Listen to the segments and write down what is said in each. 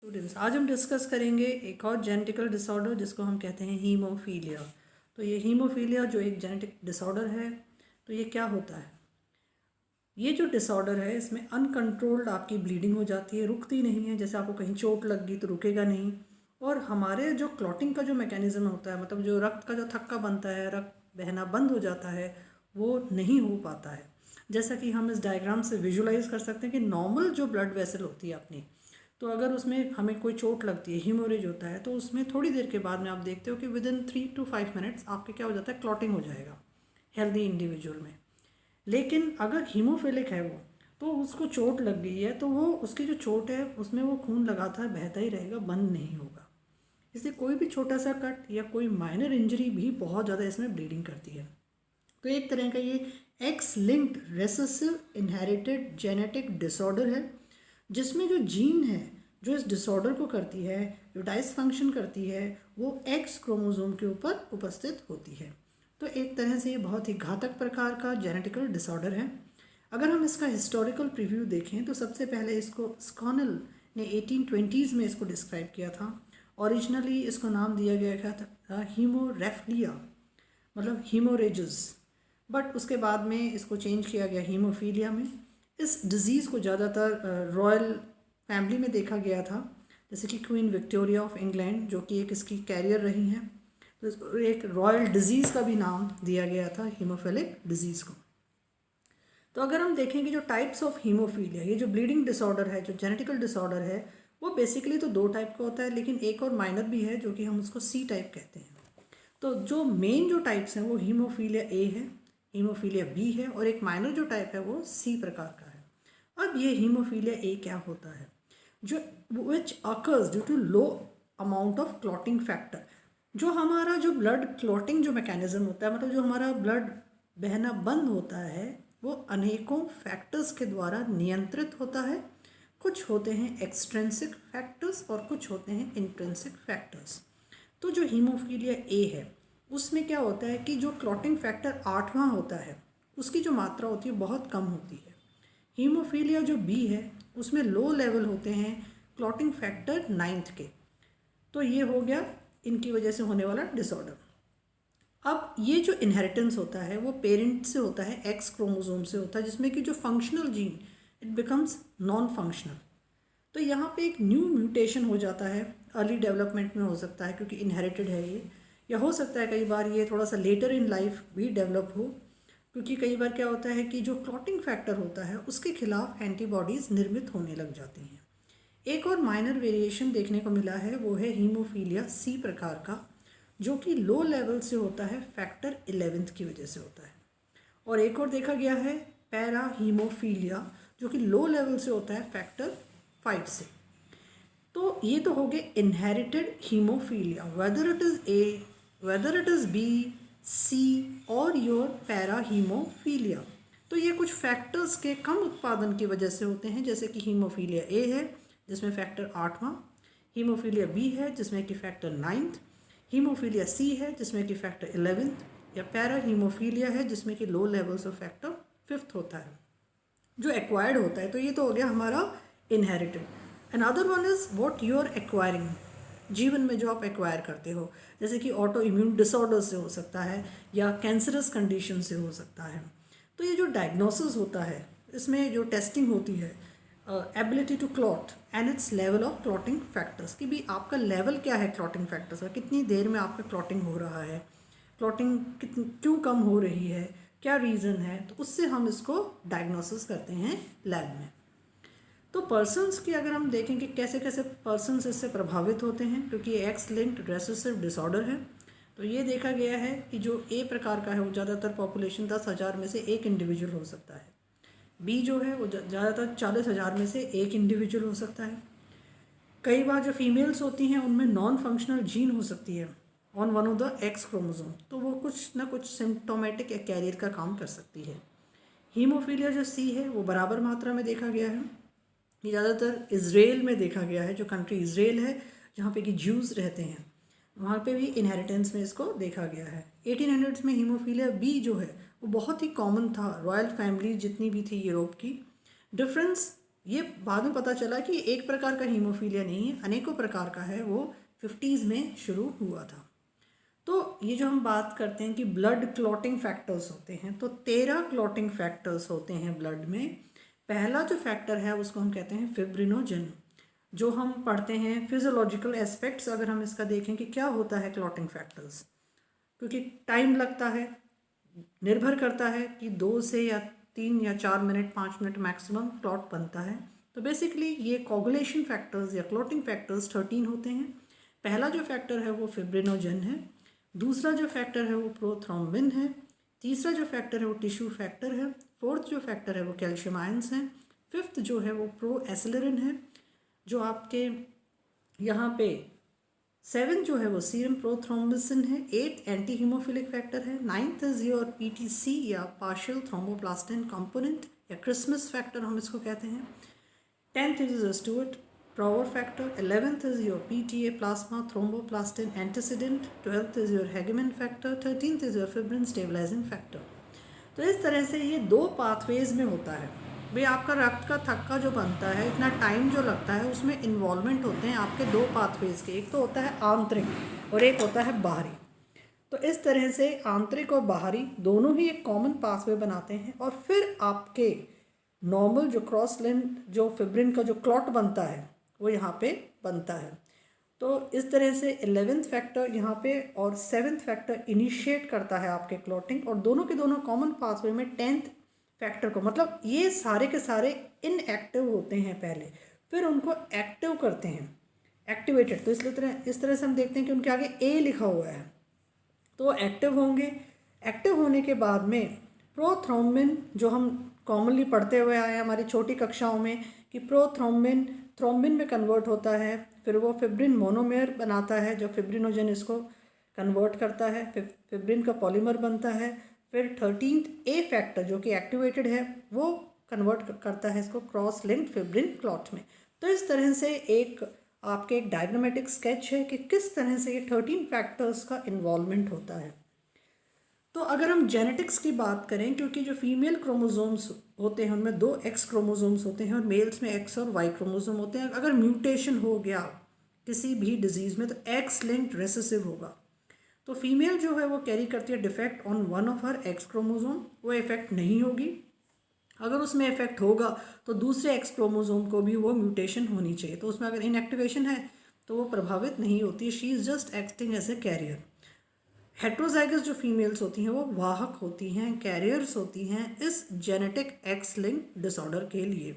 Students, आज हम discuss करेंगे एक और जेनेटिकल डिसऑर्डर जिसको हम कहते हैं हीमोफीलिया। तो ये हीमोफीलिया जो एक जेनेटिक डिसऑर्डर है, तो ये क्या होता है? ये जो डिसऑर्डर है इसमें अनकंट्रोल्ड आपकी ब्लीडिंग हो जाती है, रुकती नहीं है। जैसे आपको कहीं चोट लग गई तो रुकेगा नहीं। और हमारे जो क्लॉटिंग का जो मैकेनिज्म होता है, मतलब जो रक्त का जो थक्का बनता है, रक्त बहना बंद हो जाता है, वो नहीं हो पाता है। जैसा कि हम इस डायग्राम से विजुलाइज कर सकते हैं कि नॉर्मल जो ब्लड वेसल होती है अपनी, तो अगर उसमें हमें कोई चोट लगती है, हीमोरेज होता है, तो उसमें थोड़ी देर के बाद में आप देखते हो कि विद इन 3 to 5 मिनट्स आपके क्या हो जाता है, क्लॉटिंग हो जाएगा हेल्दी इंडिविजुअल में। लेकिन अगर हीमोफिलिक है वो, तो उसको चोट लग गई है तो वो उसकी जो चोट है उसमें वो खून लगातार बहता ही रहेगा, बंद नहीं होगा। इसलिए कोई भी छोटा सा कट या कोई माइनर इंजरी भी बहुत ज़्यादा इसमें ब्लीडिंग करती है। तो एक तरह का ये x linked recessive inherited genetic disorder है, जिसमें जो जीन है जो इस डिसऑर्डर को करती है, जो डाइस फंक्शन करती है, वो एक्स क्रोमोसोम के ऊपर उपस्थित होती है। तो एक तरह से ये बहुत ही घातक प्रकार का जेनेटिकल डिसऑर्डर है। अगर हम इसका हिस्टोरिकल प्रीव्यू देखें तो सबसे पहले इसको स्कॉनल ने 1820s में इसको डिस्क्राइब किया था। ओरिजिनली इसको नाम दिया गया था हीमोरेफ्लिया, मतलब हीमोरेजेस। बट उसके बाद में इसको चेंज किया गया हीमोफीलिया में। इस डिज़ीज़ को ज़्यादातर रॉयल फैमिली में देखा गया था, जैसे कि क्वीन विक्टोरिया ऑफ इंग्लैंड जो कि एक इसकी कैरियर रही हैं, तो इसको एक रॉयल डिज़ीज़ का भी नाम दिया गया था हीमोफिलिक डिज़ीज़ को। तो अगर हम देखेंगे जो टाइप्स ऑफ हीमोफीलिया, ये जो ब्लीडिंग डिसऑर्डर है, जो जेनेटिकल डिसऑर्डर है, वो बेसिकली तो 2 टाइप का होता है, लेकिन एक और माइनर भी है जो कि हम उसको सी टाइप कहते हैं। तो जो मेन जो टाइप्स हैं वो हीमोफीलिया ए है, हीमोफीलिया बी है, और एक माइनर जो टाइप है वो सी प्रकार का है। अब ये हीमोफीलिया ए क्या होता है? जो which occurs due to low amount of clotting factor. जो हमारा जो ब्लड क्लॉटिंग जो मैकेनिज्म होता है, मतलब जो हमारा ब्लड बहना बंद होता है, वो अनेकों फैक्टर्स के द्वारा नियंत्रित होता है। कुछ होते हैं एक्सट्रिंसिक फैक्टर्स और कुछ होते हैं इंट्रिंसिक फैक्टर्स। तो जो हीमोफीलिया ए है उसमें क्या होता है कि जो क्लॉटिंग फैक्टर 8वां होता है उसकी जो मात्रा होती है बहुत कम होती है। हीमोफीलिया जो बी है उसमें लो लेवल होते हैं क्लॉटिंग फैक्टर 9th के। तो ये हो गया इनकी वजह से होने वाला डिसऑर्डर। अब ये जो इनहेरिटेंस होता है वो पेरेंट से होता है, एक्स क्रोमोसोम से होता है, जिसमें कि जो functional gene it becomes non functional. तो यहाँ पे एक न्यू म्यूटेशन हो जाता है, अर्ली डेवलपमेंट में हो सकता है क्योंकि इनहेरिटेड है ये, या हो सकता है कई बार ये थोड़ा सा लेटर इन लाइफ भी डेवलप हो, क्योंकि कई बार क्या होता है कि जो क्लॉटिंग फैक्टर होता है उसके खिलाफ एंटीबॉडीज़ निर्मित होने लग जाती हैं। एक और माइनर वेरिएशन देखने को मिला है, वो है हीमोफीलिया सी प्रकार का, जो कि लो लेवल से होता है, फैक्टर 11th की वजह से होता है। और एक और देखा गया है पैरा हीमोफीलिया, जो कि लो लेवल से होता है, फैक्टर 5 से। तो ये तो हो गए inherited haemophilia, whether it is A, whether it is B, C और योर पैरा हीमोफीलिया। तो ये कुछ फैक्टर्स के कम उत्पादन की वजह से होते हैं, जैसे कि हीमोफीलिया ए है जिसमें फैक्टर 8वां, हीमोफीलिया बी है जिसमें कि फैक्टर 9th, हीमोफीलिया सी है जिसमें कि फैक्टर 11th, या पैरा हीमोफीलिया है जिसमें कि low levels of factor 5th होता है जो एक्वायर्ड होता है। तो ये तो हो गया हमारा inherited. Another one is what you are acquiring, जीवन में जो आप एक्वायर करते हो, जैसे कि ऑटो इम्यून डिसऑर्डर से हो सकता है या कैंसरस कंडीशन से हो सकता है। तो ये जो डायग्नोसिस होता है इसमें जो टेस्टिंग होती है, ability to clot and its level of clotting factors, कि भी आपका लेवल क्या है क्लॉटिंग फैक्टर्स का, कितनी देर में आपका क्लॉटिंग हो रहा है, क्लॉटिंग कितनी क्यों कम हो रही है, क्या रीज़न है, तो उससे हम इसको डायग्नोसिस करते हैं लैब में। तो पर्सन्स की अगर हम देखें कि कैसे कैसे पर्सन्स इससे प्रभावित होते हैं, क्योंकि ये एक्स लिंक्ड रेसेसिव डिसऑर्डर है, तो ये देखा गया है कि जो ए प्रकार का है वो ज़्यादातर पॉपुलेशन 10,000 में से एक इंडिविजुअल हो सकता है, बी जो है वो ज़्यादातर 40,000 में से एक इंडिविजुअल हो सकता है। कई बार जो फीमेल्स होती हैं उनमें नॉन फंक्शनल जीन हो सकती है on one of the x chromosome, तो वो कुछ ना कुछ सिम्टोमेटिक या कैरियर का काम कर सकती है। हीमोफीलिया जो सी है वो बराबर मात्रा में देखा गया है, ये ज़्यादातर इसराइल में देखा गया है, जो कंट्री इसराइल है जहाँ पे कि ज्यूज़ रहते हैं, वहाँ पे भी इनहेरिटेंस में इसको देखा गया है। 1800s में हीमोफीलिया बी जो है वो बहुत ही कॉमन था, रॉयल फैमिली जितनी भी थी यूरोप की। डिफरेंस ये बाद में पता चला कि एक प्रकार का हीमोफीलिया नहीं है, अनेकों प्रकार का है, वो 50s में शुरू हुआ था। तो ये जो हम बात करते हैं कि ब्लड क्लॉटिंग फैक्टर्स होते हैं, तो 13 क्लॉटिंग फैक्टर्स होते हैं ब्लड में। पहला जो फैक्टर है उसको हम कहते हैं फिब्रिनोजन। जो हम पढ़ते हैं फिजियोलॉजिकल एस्पेक्ट्स, अगर हम इसका देखें कि क्या होता है क्लॉटिंग फैक्टर्स, क्योंकि टाइम लगता है, निर्भर करता है कि 2 से या 3 या 4 मिनट 5 मिनट मैक्सिमम क्लॉट बनता है। तो बेसिकली ये कोगुलेशन फैक्टर्स या क्लॉटिंग फैक्टर्स 13 होते हैं। पहला जो फैक्टर है वो फिब्रिनोजन है, दूसरा जो फैक्टर है वो प्रोथ्रोम्बिन है, तीसरा जो फैक्टर है वो टिश्यू फैक्टर है, फोर्थ जो फैक्टर है वो कैल्शियम आयंस हैं, फिफ्थ जो है वो प्रो एसिलरिन है, जो आपके यहाँ पे 7 जो है वो सीरम प्रोथ्रोम्बिसिन है, 8 एंटी हीमोफिलिक फैक्टर है, 9th इज योर पीटीसी या पार्शियल थ्रोम्बोप्लास्टिन कंपोनेंट या क्रिसमस फैक्टर हम इसको कहते हैं, 10th is a Stewart Prower factor, 11th is your PTA plasma thromboplastin antecedent, 12th is your Hageman factor, 13th is your fibrin stabilizing factor। तो इस तरह से ये 2 पाथवेज में होता है भाई। आपका रक्त का थक्का जो बनता है, इतना टाइम जो लगता है, उसमें इन्वॉल्वमेंट होते हैं आपके 2 पाथवेज के। एक तो होता है आंतरिक और एक होता है बाहरी। तो इस तरह से आंतरिक और बाहरी दोनों ही एक कॉमन पाथवे बनाते हैं, और फिर आपके नॉर्मल जो क्रॉस लिंक्ड जो फिब्रिन का जो क्लॉट बनता है वो यहाँ पे बनता है। तो इस तरह से 11th फैक्टर यहाँ पे और 7th फैक्टर इनिशिएट करता है आपके क्लॉटिंग, और दोनों के दोनों कॉमन पाथवे में 10th फैक्टर को, मतलब ये सारे के सारे इनएक्टिव होते हैं पहले, फिर उनको एक्टिव करते हैं, एक्टिवेटेड। तो इस तरह से हम देखते हैं कि उनके आगे ए लिखा हुआ है, तो एक्टिव होंगे। एक्टिव होने के बाद में प्रोथ्रोम्बिन, जो हम कॉमनली पढ़ते हुए आए हैं हमारी छोटी कक्षाओं में, कि प्रोथ्रोम्बिन थ्रोम्बिन में कन्वर्ट होता है, फिर वो फिब्रिन मोनोमेर बनाता है, जो फिब्रिनोजन इसको कन्वर्ट करता है, फिर फिब्रिन का पॉलीमर बनता है, फिर 13th ए फैक्टर जो कि एक्टिवेटेड है वो कन्वर्ट करता है इसको क्रॉस लिंक्ड फिब्रिन क्लॉट में। तो इस तरह से एक आपके एक डायग्रामेटिक स्केच है कि किस तरह से ये 13 फैक्टर्स का इन्वॉल्वमेंट होता है। तो अगर हम जेनेटिक्स की बात करें, क्योंकि जो फीमेल क्रोमोसोम्स होते हैं उनमें 2 एक्स क्रोमोसोम्स होते हैं और मेल्स में एक्स और वाई क्रोमोसोम होते हैं। अगर म्यूटेशन हो गया किसी भी डिजीज़ में तो एक्स लिंक्ड रेसेसिव होगा। तो फीमेल जो है वो कैरी करती है defect on one of her x chromosome, वो इफेक्ट नहीं होगी। अगर उसमें इफेक्ट होगा तो दूसरे एक्स क्रोमोसोम को भी वो म्यूटेशन होनी चाहिए, तो उसमें अगर इनएक्टिवेशन है तो वो प्रभावित नहीं होती, she is just acting as a carrier. Heterozygous जो फीमेल्स होती हैं वो वाहक होती हैं, कैरियर्स होती हैं इस जेनेटिक एक्स लिंक डिसऑर्डर के लिए।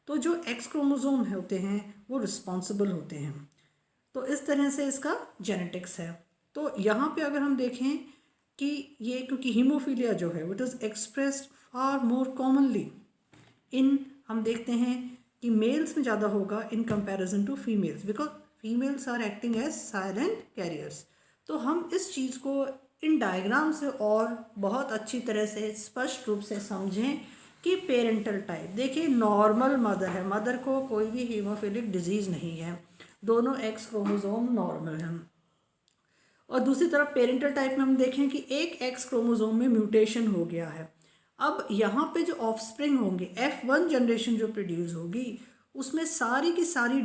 तो जो एक्स क्रोमोसोम होते हैं वो रिस्पॉन्सिबल होते हैं। तो इस तरह से इसका जेनेटिक्स है। तो यहाँ पे अगर हम देखें कि ये, क्योंकि हीमोफीलिया जो है it is expressed far more commonly in, हम देखते हैं कि मेल्स में ज़्यादा होगा in comparison to females, because females are acting as silent carriers. तो हम इस चीज़ को इन डायग्राम से और बहुत अच्छी तरह से स्पष्ट रूप से समझें कि पेरेंटल टाइप, देखिए नॉर्मल मदर है, मदर को कोई भी हीमोफिलिक डिजीज़ नहीं है, दोनों एक्स क्रोमोसोम नॉर्मल हैं। और दूसरी तरफ पेरेंटल टाइप में हम देखें कि एक एक्स क्रोमोसोम में म्यूटेशन हो गया है। अब यहाँ पे जो ऑफस्प्रिंग होंगे, F1 जनरेशन जो प्रोड्यूस होगी, उसमें सारी की सारी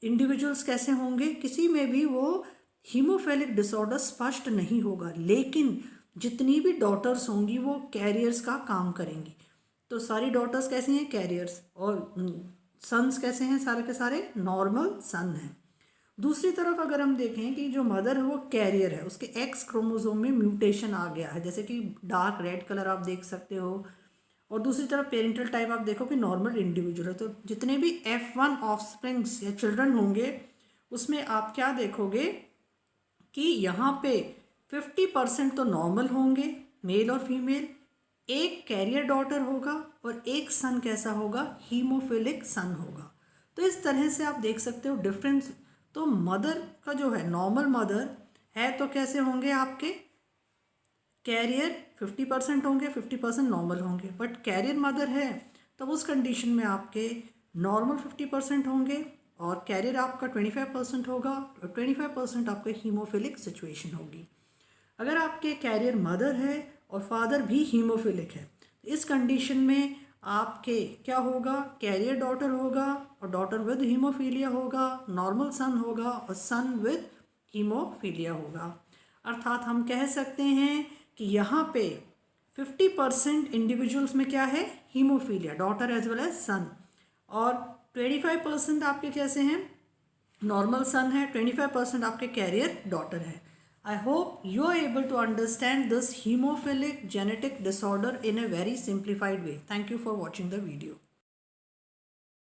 इंडिविजुअल्स कैसे होंगे, किसी में भी वो हीमोफिलिक डिसऑर्डर स्पष्ट नहीं होगा, लेकिन जितनी भी डॉटर्स होंगी वो कैरियर्स का काम करेंगी। तो सारी डॉटर्स कैसी हैं, कैरियर्स, और सन्स कैसे हैं, सारे के सारे नॉर्मल सन हैं। दूसरी तरफ अगर हम देखें कि जो मदर है वो कैरियर है, उसके एक्स क्रोमोसोम में म्यूटेशन आ गया है, जैसे कि डार्क रेड कलर आप देख सकते हो, और दूसरी तरफ पेरेंटल टाइप आप देखो कि नॉर्मल इंडिविजुअल है। तो जितने भी F1 ऑफस्प्रिंग्स या चिल्ड्रन होंगे उसमें आप क्या देखोगे कि यहाँ पे 50% तो नॉर्मल होंगे, मेल और फीमेल, एक कैरियर डॉटर होगा और एक सन कैसा होगा, हीमोफिलिक सन होगा। तो इस तरह से आप देख सकते हो डिफरेंस। तो मदर का जो है नॉर्मल मदर है तो कैसे होंगे आपके कैरियर 50% होंगे, 50% नॉर्मल होंगे, बट कैरियर मदर है तब उस कंडीशन में आपके नॉर्मल 50% होंगे और कैरियर आपका 25% होगा और 25% आपका हीमोफिलिक सिचुएशन होगी। अगर आपके कैरियर मदर है और फादर भी हीमोफिलिक है, इस कंडीशन में आपके क्या होगा, कैरियर डॉटर होगा और डॉटर विद हीमोफीलिया होगा, नॉर्मल सन होगा और सन विद हीमोफीलिया होगा। अर्थात हम कह सकते हैं कि यहाँ पे 50% इंडिविजुअल्स में क्या है, haemophilia, daughter as well as son, और 25% आपके कैसे हैं, नॉर्मल सन है, 25% आपके कैरियर डॉटर है। I hope you are able to understand this hemophilic genetic disorder in a very simplified way. Thank you for watching the video.